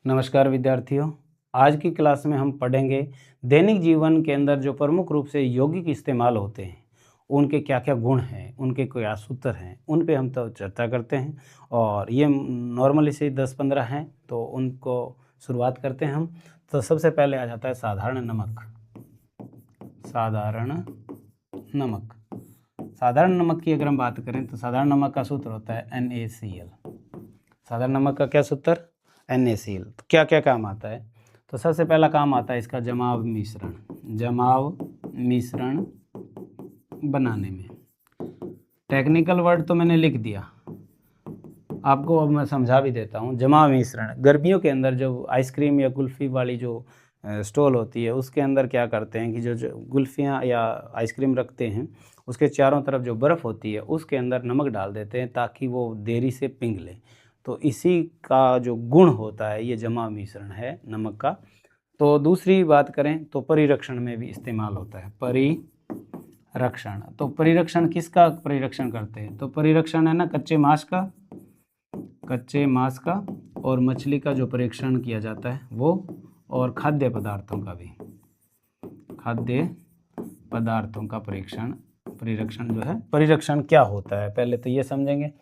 नमस्कार विद्यार्थियों। आज की क्लास में हम पढ़ेंगे दैनिक जीवन के अंदर जो प्रमुख रूप से यौगिक इस्तेमाल होते हैं उनके क्या क्या गुण हैं, उनके क्या सूत्र हैं, उन पे हम तो चर्चा करते हैं। और ये नॉर्मली से 10-15 हैं, तो उनको शुरुआत करते हैं हम। तो सबसे पहले आ जाता है साधारण नमक। साधारण नमक साधारण नमक की अगर हम बात करें तो साधारण नमक का सूत्र होता है NaCl। साधारण नमक का क्या सूत्र? NaCl। तो क्या क्या काम आता है? तो सबसे पहला काम आता है इसका जमाव मिश्रण बनाने में। टेक्निकल वर्ड तो मैंने लिख दिया आपको, अब मैं समझा भी देता हूँ। जमाव मिश्रण गर्मियों के अंदर जो आइसक्रीम या कुल्फ़ी वाली जो स्टॉल होती है उसके अंदर क्या करते हैं कि जो कुल्फ़ियाँ या आइसक्रीम रखते हैं उसके चारों तरफ जो बर्फ़ होती है उसके अंदर नमक डाल देते हैं ताकि वो देरी से पिघले। तो इसी का जो गुण होता है ये जमाव मिश्रण है नमक का। तो दूसरी बात करें तो परिरक्षण में भी इस्तेमाल होता है। परिरक्षण, तो परिरक्षण किसका परिरक्षण करते हैं? तो परिरक्षण है ना कच्चे मांस का और मछली का जो परीक्षण किया जाता है वो, और खाद्य पदार्थों का भी। खाद्य पदार्थों का परिरक्षण जो है, परिरक्षण क्या होता है पहले तो ये समझेंगे।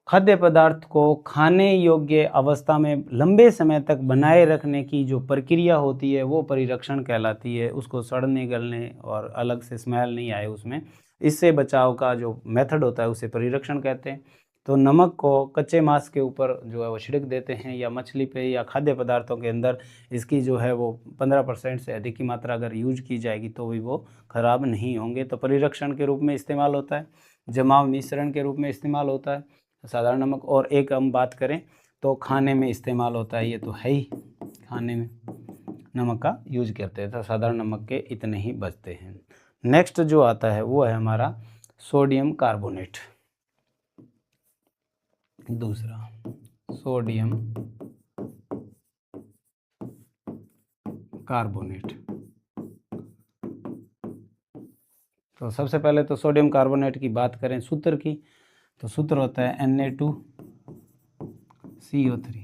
खाद्य पदार्थ को खाने योग्य अवस्था में लंबे समय तक बनाए रखने की जो प्रक्रिया होती है वो परिरक्षण कहलाती है। उसको सड़ने गलने और अलग से स्मेल नहीं आए उसमें, इससे बचाव का जो मेथड होता है उसे परिरक्षण कहते हैं। तो नमक को कच्चे मांस के ऊपर जो है वो छिड़क देते हैं, या मछली पे या खाद्य पदार्थों के अंदर इसकी जो है वो 15% से अधिक की मात्रा अगर यूज की जाएगी तो भी वो ख़राब नहीं होंगे। तो परिरक्षण के रूप में इस्तेमाल होता है, जमाव मिश्रण के रूप में इस्तेमाल होता है साधारण नमक। और एक हम बात करें तो खाने में इस्तेमाल होता है, ये तो है ही, खाने में नमक का यूज करते हैं। तो साधारण नमक के इतने ही बचते हैं। नेक्स्ट जो आता है वो है हमारा सोडियम कार्बोनेट। दूसरा सोडियम कार्बोनेट। तो सबसे पहले तो सोडियम कार्बोनेट की बात करें सूत्र की, तो सूत्र होता है Na2CO3।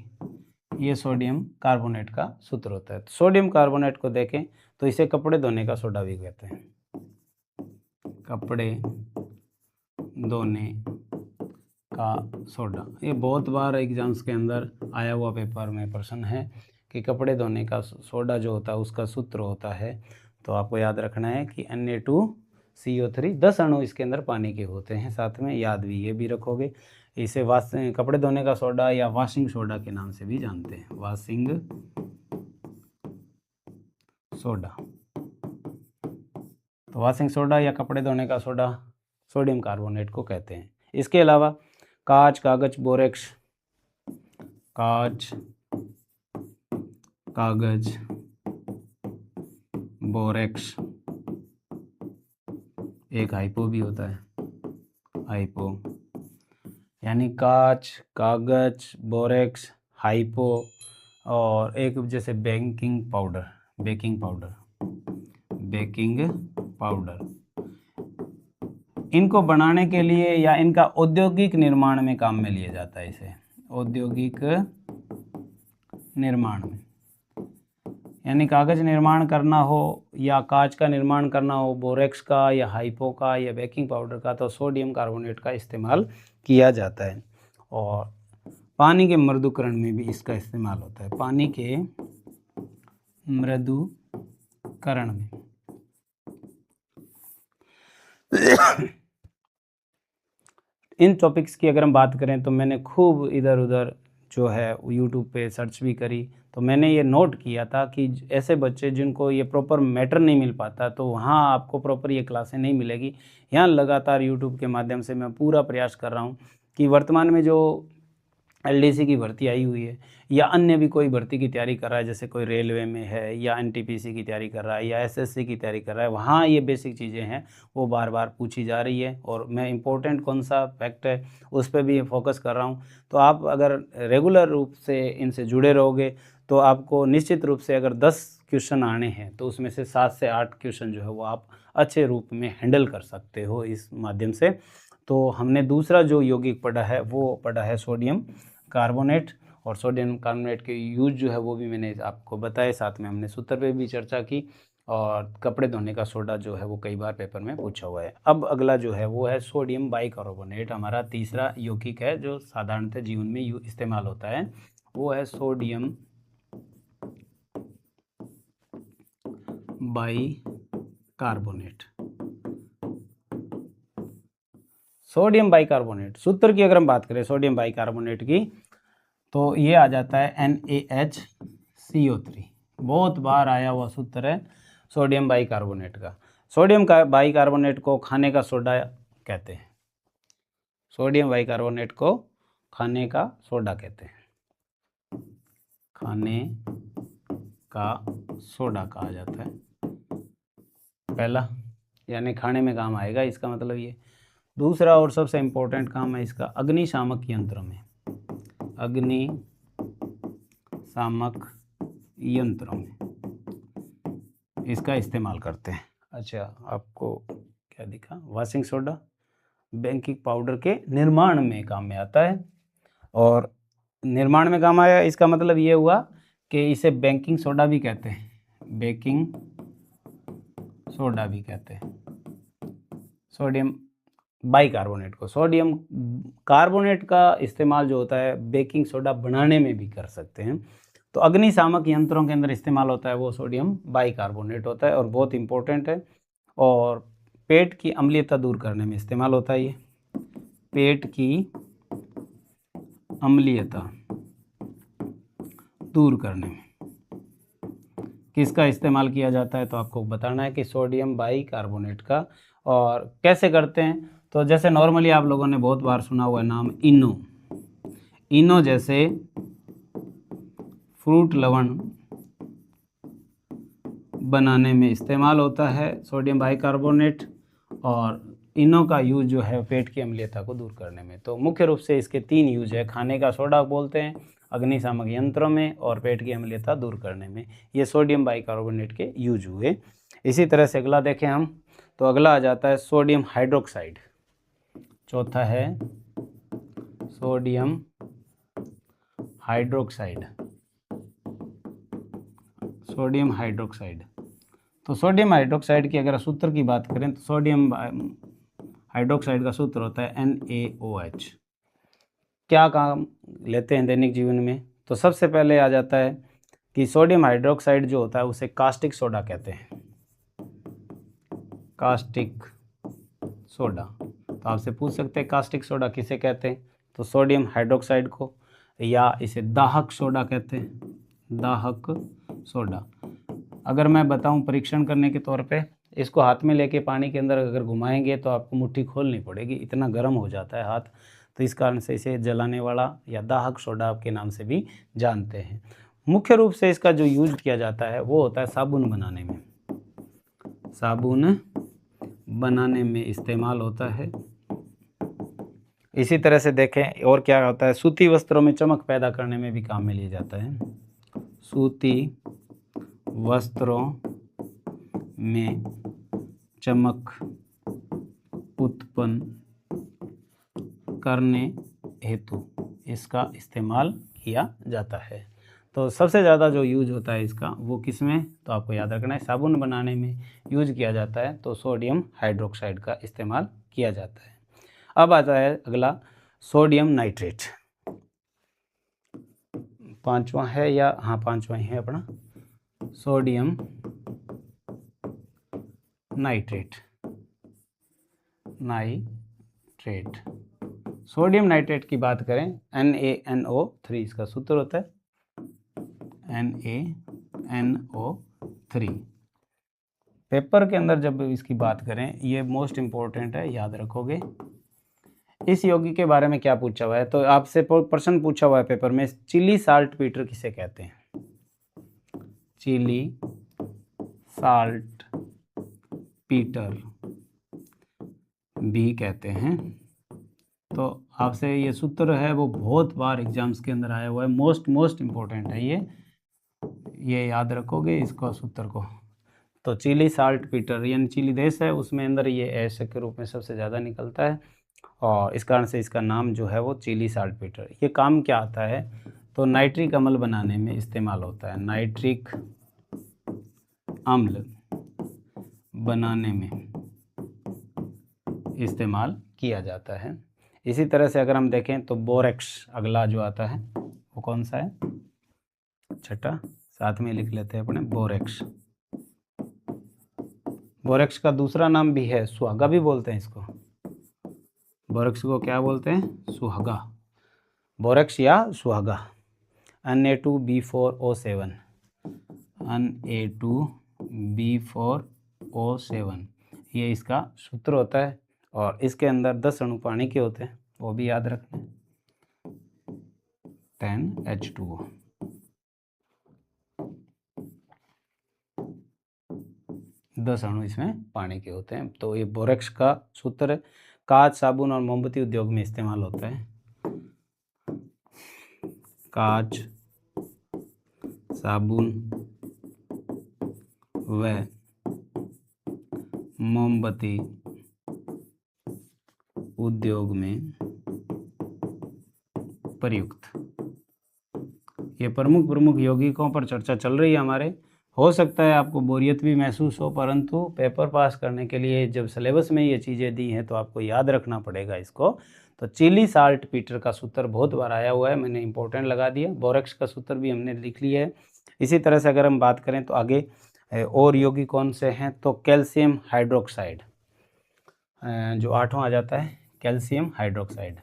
ये सोडियम कार्बोनेट का सूत्र होता है। तो सोडियम कार्बोनेट को देखें तो इसे कपड़े धोने का सोडा भी कहते हैं। कपड़े धोने का सोडा, ये बहुत बार एग्जाम्स के अंदर आया हुआ पेपर में प्रश्न है कि कपड़े धोने का सोडा जो होता है उसका सूत्र होता है। तो आपको याद रखना है कि Na2CO3, 10 अणु इसके अंदर पानी के होते हैं। साथ में याद भी ये भी रखोगे। इसे कपड़े धोने का सोडा या वॉशिंग सोडा के नाम से भी जानते हैं। वॉशिंग सोडा, तो वॉशिंग सोडा या कपड़े धोने का सोडा सोडियम कार्बोनेट को कहते हैं। इसके अलावा कांच, कागज, बोरेक्स, कांच, कागज, बोरेक्स, एक हाइपो भी होता है। हाइपो यानी कांच, कागज, बोरेक्स, हाइपो, और एक जैसे बेकिंग पाउडर। इनको बनाने के लिए या इनका औद्योगिक निर्माण में काम में लिया जाता है। इसे औद्योगिक निर्माण में, यानी कागज निर्माण करना हो या कांच का निर्माण करना हो, बोरेक्स का या हाइपो का या बेकिंग पाउडर का, तो सोडियम कार्बोनेट का इस्तेमाल किया जाता है। और पानी के मृदुकरण में भी इसका इस्तेमाल होता है। पानी के मृदुकरण में इन टॉपिक्स की अगर हम बात करें तो मैंने खूब इधर उधर जो है यूट्यूब पे सर्च भी करी, तो मैंने ये नोट किया था कि ऐसे बच्चे जिनको ये प्रॉपर मैटर नहीं मिल पाता, तो वहाँ आपको प्रॉपर ये क्लासें नहीं मिलेगी। यहाँ लगातार यूट्यूब के माध्यम से मैं पूरा प्रयास कर रहा हूँ कि वर्तमान में जो LDC की भर्ती आई हुई है या अन्य भी कोई भर्ती की तैयारी कर रहा है, जैसे कोई रेलवे में है या NTPC की तैयारी कर रहा है या SSC की तैयारी कर रहा है, वहाँ ये बेसिक चीज़ें हैं वो बार बार पूछी जा रही है। और मैं इम्पोर्टेंट कौन सा फैक्ट है उस पर भी फोकस कर रहा हूँ। तो आप अगर रेगुलर रूप से इनसे जुड़े रहोगे तो आपको निश्चित रूप से अगर 10 क्वेश्चन आने हैं तो उसमें से 7 से 8 क्वेश्चन जो है वो आप अच्छे रूप में हैंडल कर सकते हो इस माध्यम से। तो हमने दूसरा जो यौगिक पढ़ा है वो पढ़ा है सोडियम कार्बोनेट, और सोडियम कार्बोनेट के यूज जो है वो भी मैंने आपको बताया, साथ में हमने सूत्र पे भी चर्चा की, और कपड़े धोने का सोडा जो है वो कई बार पेपर में पूछा हुआ है। अब अगला जो है वो है सोडियम बाइकार्बोनेट, हमारा तीसरा यौगिक है जो साधारणतः जीवन में इस्तेमाल होता है, वो है सोडियम बाइकार्बोनेट। सोडियम बाइकार्बोनेट सूत्र की अगर हम बात करें सोडियम बाइकार्बोनेट की, तो ये आ जाता है NaHCO3। बहुत बार आया हुआ सूत्र है सोडियम बाइकार्बोनेट का। सोडियम का बाइकार्बोनेट को खाने का सोडा कहते हैं, सोडियम बाइकार्बोनेट को खाने का सोडा कहते हैं, खाने का सोडा कहा जाता है। पहला यानी खाने में काम आएगा, इसका मतलब ये। दूसरा और सबसे इम्पोर्टेंट काम है इसका अग्निशामक यंत्र में, अग्निशामक यंत्रों में इसका इस्तेमाल करते हैं। अच्छा, आपको क्या दिखा, वॉशिंग सोडा बेकिंग पाउडर के निर्माण में काम में आता है, और निर्माण में काम आया इसका मतलब ये हुआ कि इसे बेकिंग सोडा भी कहते हैं, बेकिंग सोडा भी कहते हैं सोडियम बाइकार्बोनेट को। सोडियम कार्बोनेट का इस्तेमाल जो होता है बेकिंग सोडा बनाने में भी कर सकते हैं, तो अग्निशामक यंत्रों के अंदर इस्तेमाल होता है वो सोडियम बाइकार्बोनेट होता है और बहुत इंपॉर्टेंट है। और पेट की अम्लीयता दूर करने में इस्तेमाल होता है ये, पेट की अम्लीयता दूर करने में किसका इस्तेमाल किया जाता है, तो आपको बताना है कि सोडियम बाइकार्बोनेट का। और कैसे करते हैं, तो जैसे नॉर्मली आप लोगों ने बहुत बार सुना हुआ नाम इनो, इनो जैसे फ्रूट लवण बनाने में इस्तेमाल होता है सोडियम बाइकार्बोनेट, और इनो का यूज जो है पेट की अम्लीयता को दूर करने में। तो मुख्य रूप से इसके 3 यूज है, खाने का सोडा बोलते हैं, अग्निशामक यंत्रों में, और पेट की अम्लीयता दूर करने में। ये सोडियम बाइकार्बोनेट के यूज हुए। इसी तरह से अगला देखें हम, तो अगला आ जाता है सोडियम हाइड्रोक्साइड। चौथा है सोडियम हाइड्रोक्साइड, सोडियम हाइड्रोक्साइड। तो सोडियम हाइड्रोक्साइड की अगर सूत्र की बात करें तो सोडियम हाइड्रोक्साइड का सूत्र होता है NaOH। क्या काम लेते हैं दैनिक जीवन में, तो सबसे पहले आ जाता है कि सोडियम हाइड्रोक्साइड जो होता है उसे कास्टिक सोडा कहते हैं, कास्टिक सोडा। तो आपसे पूछ सकते हैं कास्टिक सोडा किसे कहते हैं, तो सोडियम हाइड्रोक्साइड को, या इसे दाहक सोडा कहते हैं, दाहक सोडा। अगर मैं बताऊं परीक्षण करने के तौर पे, इसको हाथ में लेके पानी के अंदर अगर घुमाएंगे तो आपको मुट्ठी खोलनी पड़ेगी, इतना गर्म हो जाता है हाथ। तो इस कारण से इसे जलाने वाला या दाहक सोडा आपके नाम से भी जानते हैं। मुख्य रूप से इसका जो यूज किया जाता है वो होता है साबुन बनाने में, साबुन बनाने में इस्तेमाल होता है। इसी तरह से देखें और क्या होता है, सूती वस्त्रों में चमक पैदा करने में भी काम में लिया जाता है, सूती वस्त्रों में चमक उत्पन्न करने हेतु इसका इस्तेमाल किया जाता है। तो सबसे ज़्यादा जो यूज होता है इसका वो किस में, तो आपको याद रखना है साबुन बनाने में यूज किया जाता है, तो सोडियम हाइड्रोक्साइड का इस्तेमाल किया जाता है। अब आता है अगला सोडियम नाइट्रेट, पांचवा है या हाँ पांचवा ही है अपना, sodium nitrate, nitrate. Sodium nitrate की बात करें NaNO3 इसका सूत्र होता है, NaNO3। पेपर के अंदर जब इसकी बात करें, ये मोस्ट इम्पोर्टेंट है, याद रखोगे। इस यौगिक के बारे में क्या पूछा हुआ है, तो आपसे प्रश्न पूछा हुआ है पेपर में, चिली साल्ट पीटर किसे कहते हैं, चिली साल्ट पीटर भी कहते हैं। तो आपसे ये सूत्र है वो बहुत बार एग्जाम्स के अंदर आया हुआ है, मोस्ट इम्पोर्टेंट है ये याद रखोगे इसको सूत्र को। तो चिली साल्ट पीटर यानी चिली देश है, उसमें अंदर ये एश के रूप में सबसे ज़्यादा निकलता है, और इस कारण से इसका नाम जो है वो चिली साल्ट पीटर। ये काम क्या आता है, तो नाइट्रिक अम्ल बनाने में इस्तेमाल होता है, नाइट्रिक अम्ल बनाने में इस्तेमाल किया जाता है। इसी तरह से अगर हम देखें तो बोरेक्स अगला जो आता है वो कौन सा है, छठा, साथ में लिख लेते हैं अपने बोरेक्स। बोरेक्स का दूसरा नाम भी है, सुहागा भी बोलते हैं इसको। बोरेक्स को क्या बोलते हैं, सुहागा, बोरेक्स या सुहागा। Na2B4O7, Na2B4O7 ये इसका सूत्र होता है और इसके अंदर 10 अणु पानी के होते हैं, वो भी याद रखना, 10H2O। 10 अणु इसमें पानी के होते हैं। तो ये बोरेक्स का सूत्र है। कांच, साबुन और मोमबत्ती उद्योग में इस्तेमाल होता है। कांच, साबुन व मोमबत्ती उद्योग में प्रयुक्त। ये प्रमुख यौगिकों पर चर्चा चल रही है हमारे। हो सकता है आपको बोरियत भी महसूस हो, परंतु पेपर पास करने के लिए जब सिलेबस में ये चीज़ें दी हैं तो आपको याद रखना पड़ेगा इसको। तो चिली साल्ट पीटर का सूत्र बहुत बार आया हुआ है, मैंने इंपॉर्टेंट लगा दिया। बोरेक्स का सूत्र भी हमने लिख लिया है। इसी तरह से अगर हम बात करें तो आगे और यौगिक कौन से हैं, तो कैल्शियम हाइड्रोक्साइड जो 8वां आ जाता है, कैल्शियम हाइड्रोक्साइड।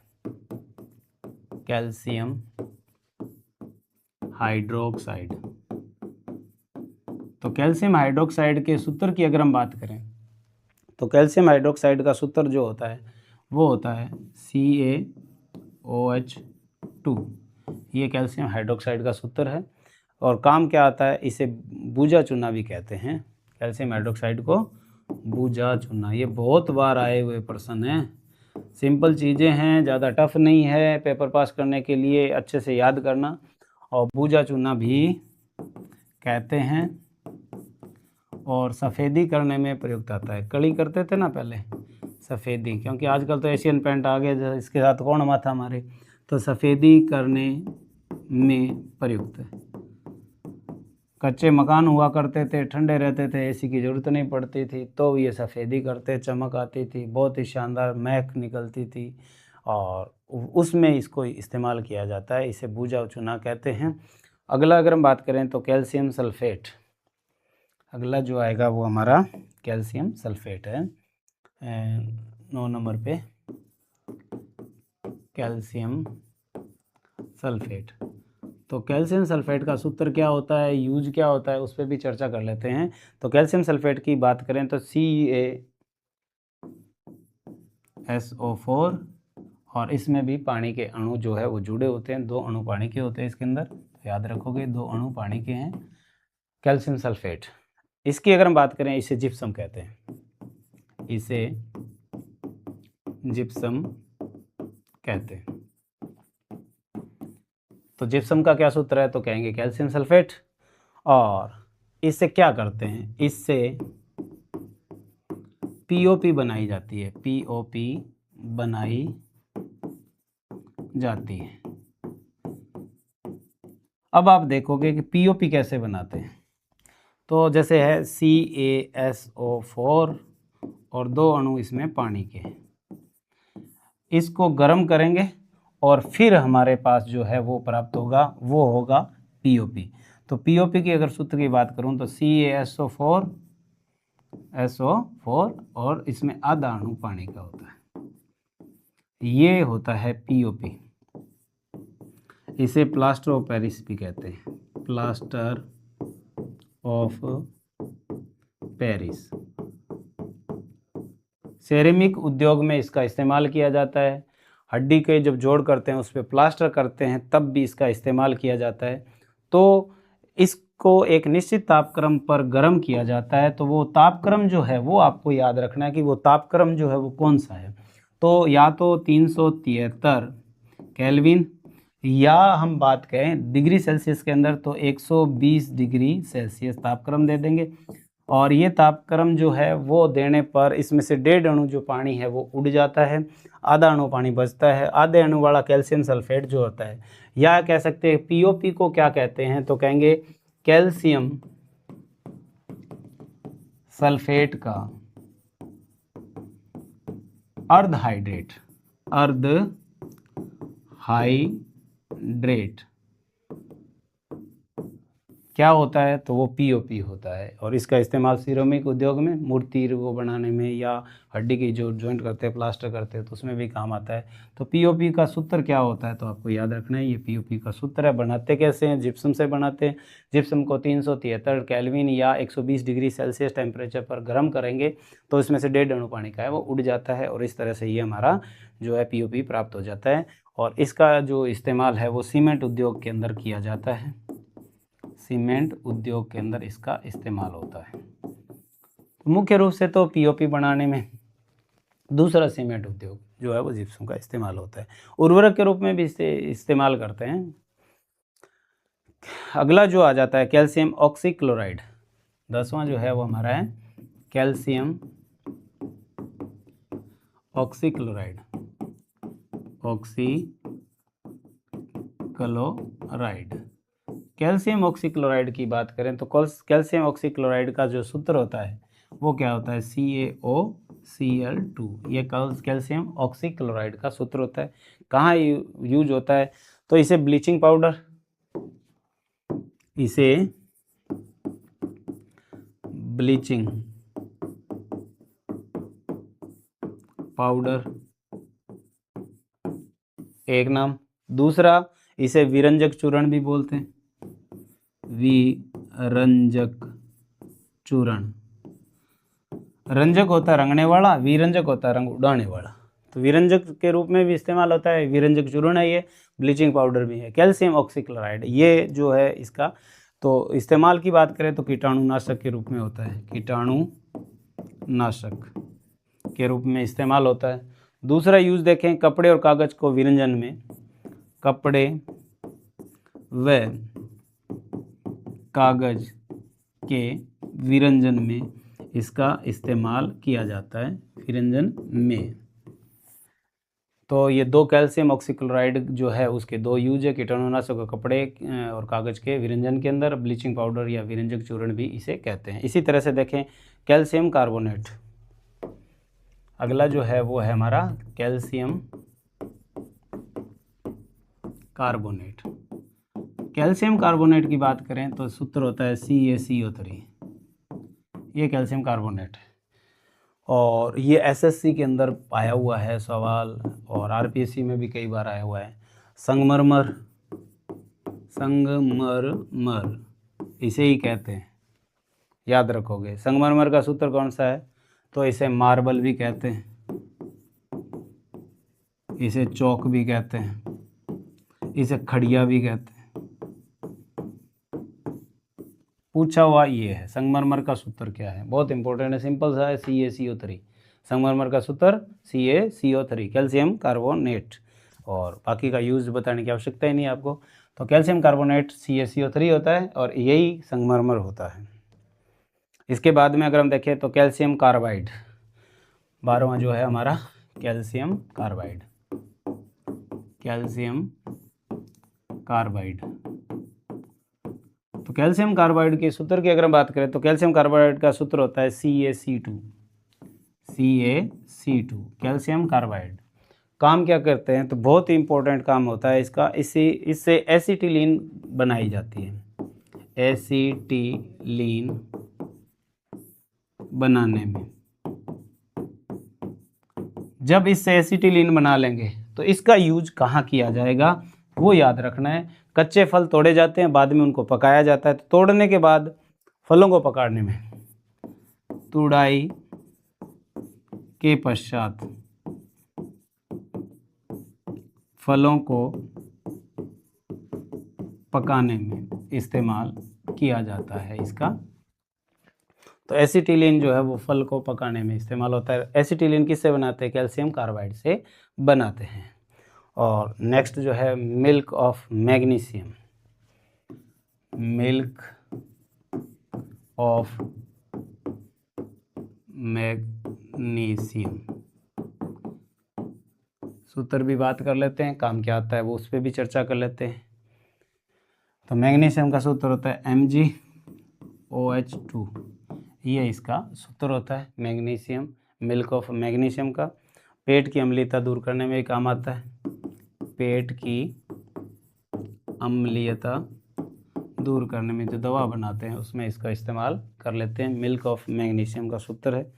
कैल्शियम हाइड्रोक्साइड, तो कैल्शियम हाइड्रोक्साइड के सूत्र की अगर हम बात करें तो कैल्शियम हाइड्रोक्साइड का सूत्र जो होता है वो होता है CaOH2। ये कैल्शियम हाइड्रोक्साइड का सूत्र है और काम क्या आता है, इसे बूजा चूना भी कहते हैं। कैल्शियम हाइड्रोक्साइड को बूजा चूना, ये बहुत बार आए हुए प्रश्न हैं। सिंपल चीज़ें हैं, ज़्यादा टफ नहीं है, पेपर पास करने के लिए अच्छे से याद करना। और बूजा चूना भी कहते हैं और सफ़ेदी करने में प्रयुक्त आता है। कड़ी करते थे ना पहले, सफ़ेदी, क्योंकि आजकल तो एशियन पेंट आ गए, इसके साथ कौन माथा हमारे, तो सफ़ेदी करने में प्रयुक्त है। कच्चे मकान हुआ करते थे, ठंडे रहते थे, एसी की ज़रूरत नहीं पड़ती थी, तो ये सफ़ेदी करते, चमक आती थी, बहुत ही शानदार महक निकलती थी और उसमें इसको इस्तेमाल किया जाता है। इसे बूजा चूना कहते हैं। अगला अगर हम बात करें तो कैल्शियम सल्फेट, अगला जो आएगा वो हमारा कैल्शियम सल्फेट है। 9 नंबर पे कैल्शियम सल्फेट। तो कैल्शियम सल्फेट का सूत्र क्या होता है, यूज क्या होता है, उस पर भी चर्चा कर लेते हैं। तो कैल्शियम सल्फेट की बात करें तो CaSO4 और इसमें भी पानी के अणु जो है वो जुड़े होते हैं। 2 अणु पानी के होते हैं इसके अंदर, तो याद रखोगे 2 अणु पानी के हैं कैल्शियम सल्फेट। इसकी अगर हम बात करें, इसे जिप्सम कहते हैं, इसे जिप्सम कहते हैं। तो जिप्सम का क्या सूत्र है, तो कहेंगे कैल्शियम सल्फेट। और इससे क्या करते हैं, इससे POP बनाई जाती है, POP बनाई जाती है। अब आप देखोगे कि POP कैसे बनाते हैं, तो जैसे है CaSO4 और 2 अणु इसमें पानी के हैं, इसको गर्म करेंगे और फिर हमारे पास जो है वो प्राप्त होगा, वो होगा POP। तो POP की अगर सूत्र की बात करूं तो CaSO4 और इसमें आधा अणु पानी का होता है, ये होता है POP। इसे प्लास्टर ऑफ पेरिस भी कहते हैं, प्लास्टर ऑफ पेरिस। सेरेमिक उद्योग में इसका इस्तेमाल किया जाता है। हड्डी के जब जोड़ करते हैं उस पर प्लास्टर करते हैं तब भी इसका इस्तेमाल किया जाता है। तो इसको एक निश्चित तापक्रम पर गर्म किया जाता है। तो वो तापक्रम जो है वो आपको याद रखना है कि वो तापक्रम जो है वो कौन सा है। तो या तो 373 केल्विन, या हम बात करें डिग्री सेल्सियस के अंदर तो 120 डिग्री सेल्सियस तापक्रम दे देंगे। और ये तापक्रम जो है वो देने पर इसमें से 1.5 अणु जो पानी है वो उड़ जाता है, आधा अणु पानी बचता है। आधे अणु वाला कैल्शियम सल्फेट जो होता है या कह सकते हैं पीओपी को क्या कहते हैं, तो कहेंगे कैल्शियम सल्फेट का अर्धहाइड्रेट क्या होता है, तो वो पीओपी होता है। और इसका इस्तेमाल सिरेमिक उद्योग में मूर्ति को बनाने में या हड्डी की जो जॉइंट करते हैं, प्लास्टर करते हैं, तो उसमें भी काम आता है। तो पीओपी का सूत्र क्या होता है, तो आपको याद रखना है, ये पीओपी का सूत्र है। बनाते कैसे हैं, जिप्सम से बनाते हैं। जिप्सम को 373 केल्विन या 120 डिग्री सेल्सियस टेम्परेचर पर गर्म करेंगे तो इसमें से 1.5 अणु पानी का है वो उड़ जाता है, और इस तरह से ये हमारा जो है पीओपी प्राप्त हो जाता है। और इसका जो इस्तेमाल है वो सीमेंट उद्योग के अंदर किया जाता है। सीमेंट उद्योग के अंदर इसका इस्तेमाल होता है। तो मुख्य रूप से तो पीओपी बनाने में, दूसरा सीमेंट उद्योग जो है वो जिप्सम का इस्तेमाल होता है। उर्वरक के रूप में भी इसे इस्तेमाल करते हैं। अगला जो आ जाता है कैल्शियम ऑक्सीक्लोराइड। 10वां जो है वो हमारा है कैल्शियम ऑक्सीक्लोराइड। कैल्शियम ऑक्सीक्लोराइड की बात करें तो कैल्शियम ऑक्सीक्लोराइड का जो सूत्र होता है वो क्या होता है, CaOCl2। ये कैल्शियम ऑक्सीक्लोराइड का सूत्र होता है। कहाँ यूज होता है, तो इसे ब्लीचिंग पाउडर, एक नाम। दूसरा इसे विरंजक चूर्ण भी बोलते हैं, विरंजक चूर्ण। रंजक होता है रंगने वाला, विरंजक होता है रंग उड़ाने वाला। तो विरंजक के रूप में भी इस्तेमाल होता है, विरंजक चूर्ण है ये, ब्लीचिंग पाउडर भी है। कैल्शियम ऑक्सीक्लोराइड ये जो है इसका तो इस्तेमाल की बात करें तो कीटाणुनाशक के रूप में होता है, कीटाणुनाशक के रूप में इस्तेमाल होता है। दूसरा यूज देखें, कपड़े और कागज को विरंजन में, कपड़े व कागज के विरंजन में इसका इस्तेमाल किया जाता है, विरंजन में। तो ये दो कैल्शियम ऑक्सीक्लोराइड जो है उसके दो यूज है, कीटाणुनाशक कपड़े और कागज के विरंजन के अंदर, ब्लीचिंग पाउडर या विरंजक चूर्ण भी इसे कहते हैं। इसी तरह से देखें कैल्शियम कार्बोनेट। अगला जो है वो है हमारा कैल्शियम कार्बोनेट। कैल्शियम कार्बोनेट की बात करें तो सूत्र होता है CaCO3। ये कैल्शियम कार्बोनेट है और ये SSC के अंदर आया हुआ है सवाल, और RPSC में भी कई बार आया हुआ है। संगमरमर इसे ही कहते हैं, याद रखोगे। संगमरमर का सूत्र कौन सा है, तो इसे मार्बल भी कहते हैं, इसे चौक भी कहते हैं, इसे खड़िया भी कहते हैं। पूछा हुआ ये है संगमरमर का सूत्र क्या है, बहुत इंपॉर्टेंट है, सिंपल सा है, CaCO3। संगमरमर का सूत्र CaCO3, कैल्शियम कार्बोनेट, और बाकी का यूज बताने की आवश्यकता ही नहीं है आपको। तो कैल्शियम कार्बोनेट CaCO3 होता है और यही संगमरमर होता है। इसके बाद में अगर हम देखें तो कैल्शियम कार्बाइड, 12वां जो है हमारा कैल्शियम कार्बाइड। तो कैल्शियम कार्बाइड के सूत्र की अगर हम बात करें तो कैल्शियम कार्बाइड का सूत्र होता है CaC2। कैल्शियम कार्बाइड काम क्या करते हैं, तो बहुत ही इंपॉर्टेंट काम होता है इसका। इससे एसिटिलीन बनाई जाती है। एसिटिलीन बनाने में, जब इससे एसिटिलीन बना लेंगे तो इसका यूज कहाँ किया जाएगा वो याद रखना है। कच्चे फल तोड़े जाते हैं, बाद में उनको पकाया जाता है। तो तोड़ने के बाद फलों को पकाने में, तुड़ाई के पश्चात फलों को पकाने में इस्तेमाल किया जाता है इसका। तो एसिटिलीन जो है वो फल को पकाने में इस्तेमाल होता है। एसिटिलीन किससे बनाते हैं, कैल्शियम कार्बाइड से बनाते हैं। और नेक्स्ट जो है milk of magnesium. Milk of magnesium सूत्र भी बात कर लेते हैं, काम क्या आता है वो उस पर भी चर्चा कर लेते हैं। तो मैग्नीशियम का सूत्र होता है MgOH2, ये इसका सूत्र होता है मैग्नीशियम, मिल्क ऑफ मैग्नीशियम का। पेट की अम्लीयता दूर करने में काम आता है, पेट की अम्लीयता दूर करने में जो दवा बनाते हैं उसमें इसका इस्तेमाल कर लेते हैं, मिल्क ऑफ मैग्नीशियम का सूत्र है।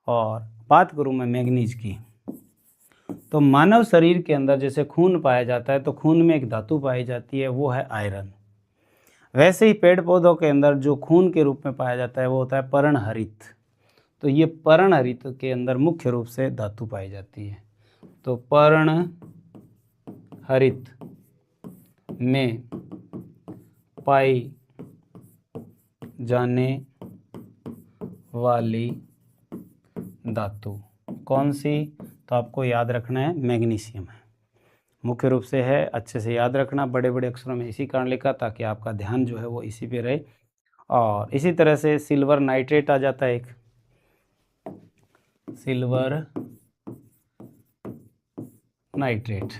और बात करूँ मैं मैग्नीज की, तो मानव शरीर के अंदर जैसे खून पाया जाता है तो खून में एक धातु पाई जाती है, वो है आयरन। वैसे ही पेड़ पौधों के अंदर जो खून के रूप में पाया जाता है वो होता है पर्णहरित। तो ये पर्णहरित के अंदर मुख्य रूप से धातु पाई जाती है। तो पर्णहरित में पाई जाने वाली धातु कौन सी? तो आपको याद रखना है मैग्नीशियम है, मुख्य रूप से है। अच्छे से याद रखना, बड़े बड़े अक्षरों में इसी कारण लिखा ताकि आपका ध्यान जो है वो इसी पे रहे। और इसी तरह से सिल्वर नाइट्रेट आ जाता है एक, सिल्वर नाइट्रेट।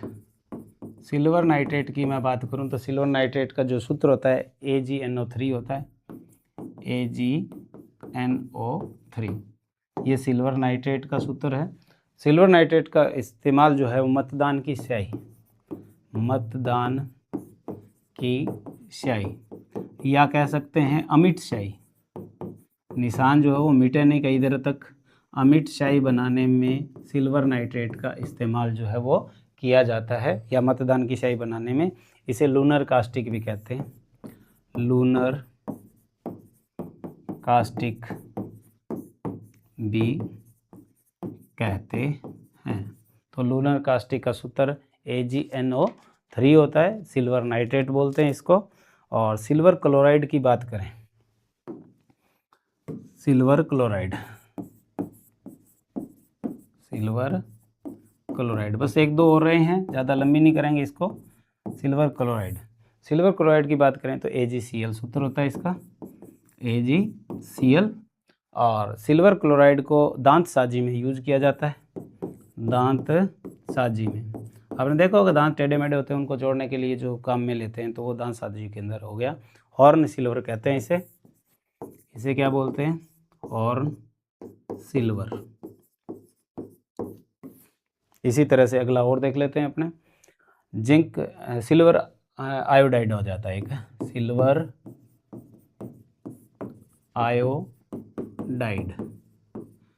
सिल्वर नाइट्रेट की मैं बात करूं तो सिल्वर नाइट्रेट का जो सूत्र होता है AgNO3 होता है, AgNO3, ये सिल्वर नाइट्रेट का सूत्र है। सिल्वर नाइट्रेट का इस्तेमाल जो है वो मतदान की स्याही, मतदान की स्याही या कह सकते हैं अमिट स्याही, निशान जो है वो मिटे नहीं कई देर तक, अमिट स्याही बनाने में सिल्वर नाइट्रेट का इस्तेमाल जो है वो किया जाता है, या मतदान की स्याही बनाने में। इसे लूनर कास्टिक भी कहते हैं, लूनर कास्टिक भी कहते हैं। तो लूनर कास्टिक का सूत्र AgNO3 होता है, सिल्वर नाइट्रेट बोलते हैं इसको। और सिल्वर क्लोराइड की बात करें, सिल्वर क्लोराइड, सिल्वर क्लोराइड, बस एक दो और रहे हैं, ज़्यादा लंबी नहीं करेंगे इसको। सिल्वर क्लोराइड, सिल्वर क्लोराइड की बात करें तो AgCl सूत्र होता है इसका, AgCl। और सिल्वर क्लोराइड को दांत साजी में यूज किया जाता है, दांत साजी में। आपने देखा होगा दांत टेढ़े मेढ़े होते हैं, उनको जोड़ने के लिए जो काम में लेते हैं, तो वो दांत साजी के अंदर हो गया। हॉर्न सिल्वर कहते हैं इसे, इसे क्या बोलते हैं? Horn silver. इसी तरह से अगला और देख लेते हैं अपने, जिंक सिल्वर आयोडाइड हो जाता है एक, सिल्वर आयोडाइड।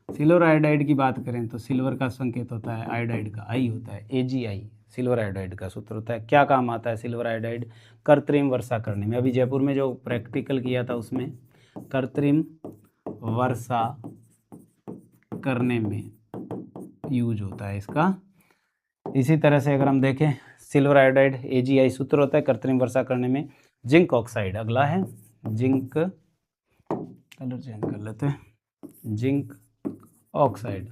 सिल्वर आयोडाइड की बात करें तो सिल्वर का संकेत होता है आयोडाइड का, आई होता है, AgI सिल्वर आयोडाइड का सूत्र होता है। क्या काम आता है सिल्वर आयोडाइड? कृत्रिम वर्षा करने में। अभी जयपुर में जो प्रैक्टिकल किया था उसमें कृत्रिम वर्षा करने में यूज होता है इसका। इसी तरह से अगर हम देखें सिल्वर आयोडाइड AgI सूत्र होता है कृत्रिम वर्षा करने में। जिंक ऑक्साइड अगला है, जिंक, कलर चेंज कर लेते हैं, जिंक ऑक्साइड।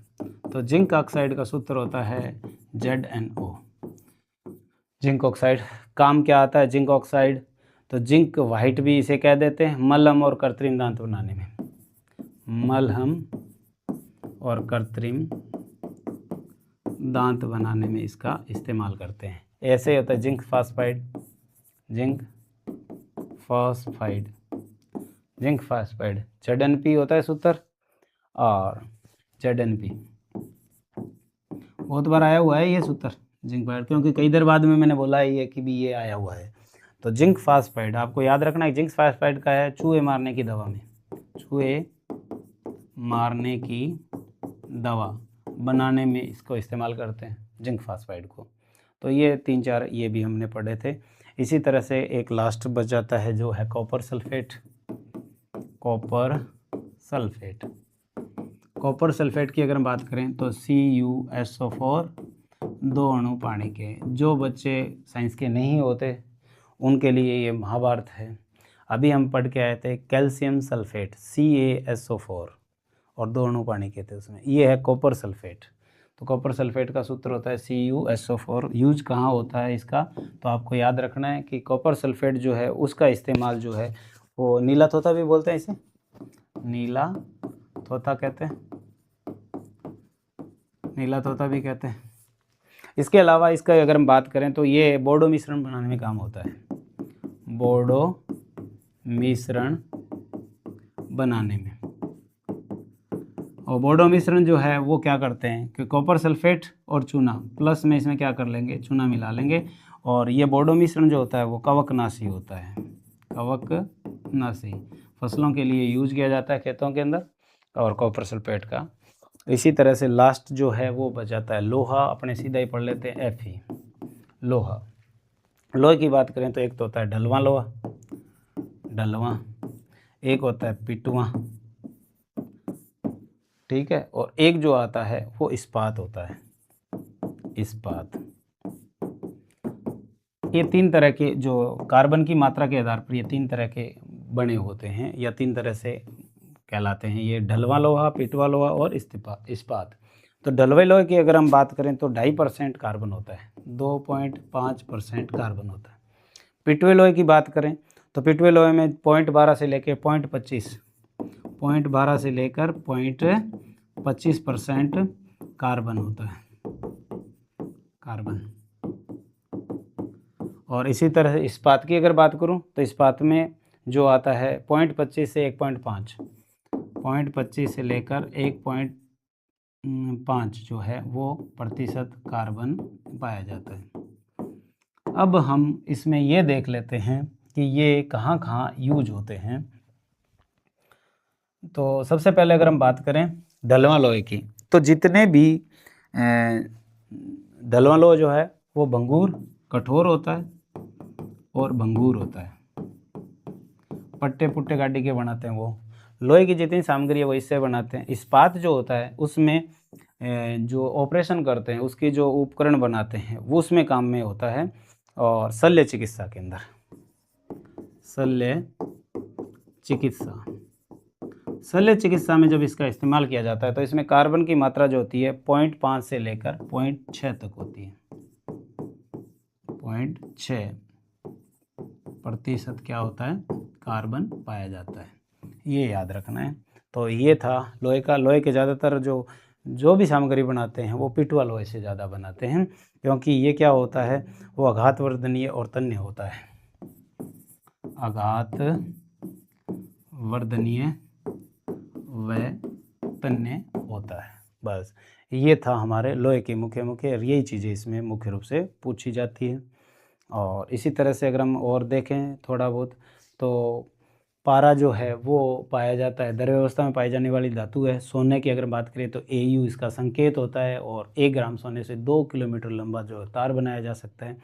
तो जिंक ऑक्साइड का सूत्र होता है ZnO। जिंक ऑक्साइड काम क्या आता है जिंक ऑक्साइड? तो जिंक वाइट भी इसे कह देते हैं, मलहम और कृत्रिम दांत बनाने में, मलहम और कृत्रिम दांत बनाने में इसका इस्तेमाल करते हैं। ऐसे होता है zinc phosphide, zinc phosphide, zinc phosphide ZnP होता है सूत्र, और ZnP बहुत बार आया हुआ है ये सूत्र जिंक फास्फाइड, क्योंकि कई देर बाद में मैंने बोला है ये कि भी ये आया हुआ है। तो जिंक फास्फाइड आपको याद रखना है, जिंक फास्फाइड का है चूहे मारने की दवा में, चूहे मारने की दवा बनाने में इसको इस्तेमाल करते हैं जिंक फास्फाइड को। तो ये 3-4 ये भी हमने पढ़े थे। इसी तरह से एक लास्ट बच जाता है जो है copper sulphate, copper sulphate. Copper sulphate की अगर हम बात करें तो CuSO4, 2 अणु पानी के। जो बच्चे साइंस के नहीं होते उनके लिए ये महाभारत है। अभी हम पढ़ के आए थे कैल्शियम सल्फेट CaSO4 और 2 अणु पानी के थे उसमें, ये है कॉपर सल्फेट। तो कॉपर सल्फेट का सूत्र होता है CuSO4। यूज कहाँ होता है इसका? तो आपको याद रखना है कि कॉपर सल्फेट जो है उसका इस्तेमाल जो है वो नीला तोता भी बोलते हैं इसे, नीला तोता कहते हैं, नीला तोता भी कहते हैं। इसके अलावा इसका अगर हम बात करें तो ये बोर्डो मिश्रण बनाने में काम होता है, बोर्डो मिश्रण बनाने में। और बोर्डो मिश्रण जो है वो क्या करते हैं कि कॉपर सल्फेट और चूना प्लस में इसमें क्या कर लेंगे, चूना मिला लेंगे। और ये बोर्डो मिश्रण जो होता है वो कवकनाशी होता है, कवकनाशी फसलों के लिए यूज किया जाता है खेतों के अंदर, और कॉपर सल्फेट का। इसी तरह से लास्ट जो है वो बच जाता है लोहा, अपने सीधा ही पढ़ लेते हैं Fe, लोहा। लोहे की बात करें तो एक तो होता है ढलवा लोहा, ढलवा, एक होता है पिटवा, ठीक है, और एक जो आता है वो इस्पात होता है, इस्पात। ये तीन तरह के जो कार्बन की मात्रा के आधार पर ये तीन तरह के बने होते हैं, या तीन तरह से कहलाते हैं, ये ढलवा लोहा, पिटवा लोहा और इस्पात। तो ढलवे लोहे की अगर हम बात करें तो 2.5% कार्बन होता है, 2.5% कार्बन होता है। पिटवे लोहे की बात करें तो पिटवे लोहे में 0.12 से लेकर 0.12 से लेकर 0.25% कार्बन होता है, कार्बन। और इसी तरह से इस्पात की अगर बात करूं तो इस्पात में जो आता है 0.25 से 1.5, 0.25 से लेकर 1.5 जो है वो प्रतिशत कार्बन पाया जाता है। अब हम इसमें ये देख लेते हैं कि ये कहाँ कहाँ यूज होते हैं। तो सबसे पहले अगर हम बात करें ढलवा लोहे की, तो जितने भी ढलवा लोहा जो है वो भंगूर, कठोर होता है और भंगूर होता है, पट्टे पुट्टे गाड़ी के बनाते हैं वो। लोहे की जितनी सामग्री है वो इससे बनाते हैं। इस्पात जो होता है उसमें जो ऑपरेशन करते हैं, उसके जो उपकरण बनाते हैं वो उसमें काम में होता है। और शल्य चिकित्सा के अंदर, शल्य चिकित्सा, शल्य चिकित्सा में जब इसका इस्तेमाल किया जाता है तो इसमें कार्बन की मात्रा जो होती है 0.5 से लेकर 0.6 तक होती है, 0.6% क्या होता है, कार्बन पाया जाता है, ये याद रखना है। तो ये था लोहे का। लोहे के ज़्यादातर जो भी सामग्री बनाते हैं वो पिटवा लोहे से ज़्यादा बनाते हैं, क्योंकि ये क्या होता है, वो आघातवर्धनीय और तन्य होता है, आघातवर्धनीय व तन्य होता है। बस ये था हमारे लोहे की मुख्य यही चीज़ें इसमें मुख्य रूप से पूछी जाती है। और इसी तरह से अगर हम और देखें थोड़ा बहुत, तो पारा जो है वो पाया जाता है, द्रव्य अवस्था में पाई जाने वाली धातु है। सोने की अगर बात करें तो Au इसका संकेत होता है, और 1 ग्राम सोने से 2 किलोमीटर लंबा जो तार बनाया जा सकता है।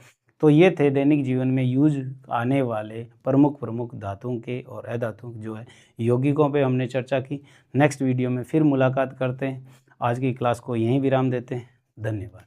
तो ये थे दैनिक जीवन में यूज आने वाले प्रमुख धातुओं के और अधातुओं जो है यौगिकों पे हमने चर्चा की। नेक्स्ट वीडियो में फिर मुलाकात करते हैं। आज की क्लास को यहीं विराम देते हैं। धन्यवाद।